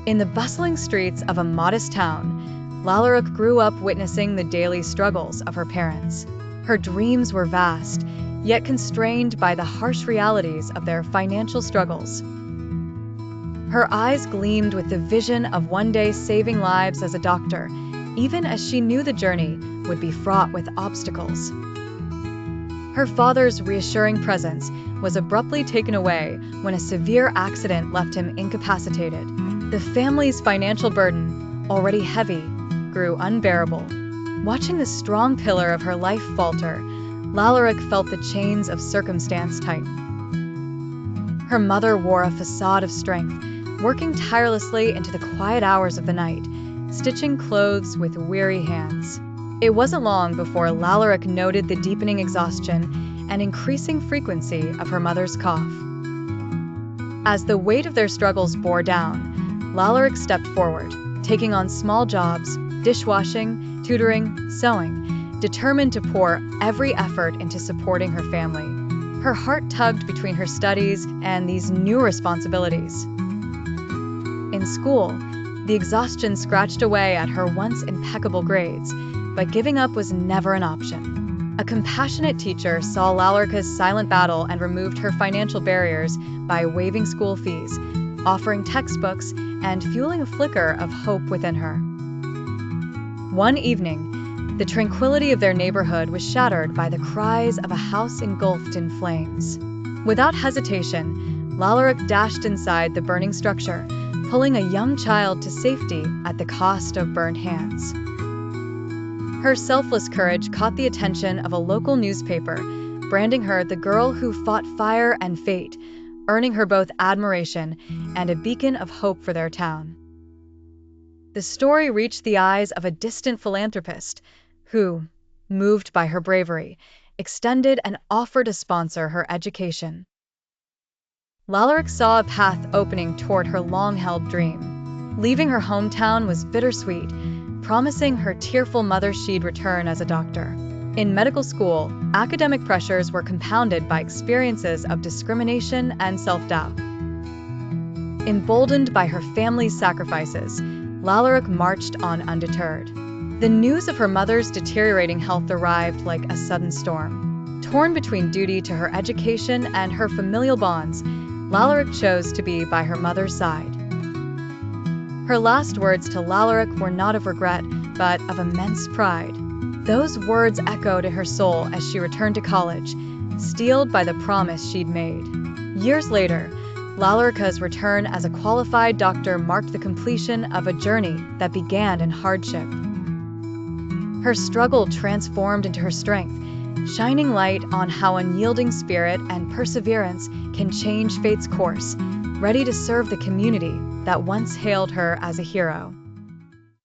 In the bustling streets of a modest town, Lalarukh grew up witnessing the daily struggles of her parents. Her dreams were vast, yet constrained by the harsh realities of their financial struggles. Her eyes gleamed with the vision of one day saving lives as a doctor, even as she knew the journey would be fraught with obstacles. Her father's reassuring presence was abruptly taken away when a severe accident left him incapacitated. The family's financial burden, already heavy, grew unbearable. Watching the strong pillar of her life falter, Lalarukh felt the chains of circumstance tighten. Her mother wore a facade of strength, working tirelessly into the quiet hours of the night, stitching clothes with weary hands. It wasn't long before Lalarukh noted the deepening exhaustion and increasing frequency of her mother's cough. As the weight of their struggles bore down, Lalarukh stepped forward, taking on small jobs, dishwashing, tutoring, sewing, determined to pour every effort into supporting her family. Her heart tugged between her studies and these new responsibilities. In school, the exhaustion scratched away at her once impeccable grades, but giving up was never an option. A compassionate teacher saw Lalarukh's silent battle and removed her financial barriers by waiving school fees, offering textbooks, and fueling a flicker of hope within her. One evening, the tranquility of their neighborhood was shattered by the cries of a house engulfed in flames. Without hesitation, Lalarukh dashed inside the burning structure, pulling a young child to safety at the cost of burned hands. Her selfless courage caught the attention of a local newspaper, branding her the girl who fought fire and fate, earning her both admiration and a beacon of hope for their town. The story reached the eyes of a distant philanthropist who, moved by her bravery, extended an offer to sponsor her education. Lalarukh saw a path opening toward her long-held dream. Leaving her hometown was bittersweet, promising her tearful mother she'd return as a doctor. In medical school, academic pressures were compounded by experiences of discrimination and self-doubt. Emboldened by her family's sacrifices, Lalarukh marched on undeterred. The news of her mother's deteriorating health arrived like a sudden storm. Torn between duty to her education and her familial bonds, Lalarukh chose to be by her mother's side. Her last words to Lalarukh were not of regret, but of immense pride. Those words echoed in her soul as she returned to college, steeled by the promise she'd made. Years later, Lalarukh's return as a qualified doctor marked the completion of a journey that began in hardship. Her struggle transformed into her strength, shining light on how unyielding spirit and perseverance can change fate's course, ready to serve the community that once hailed her as a hero.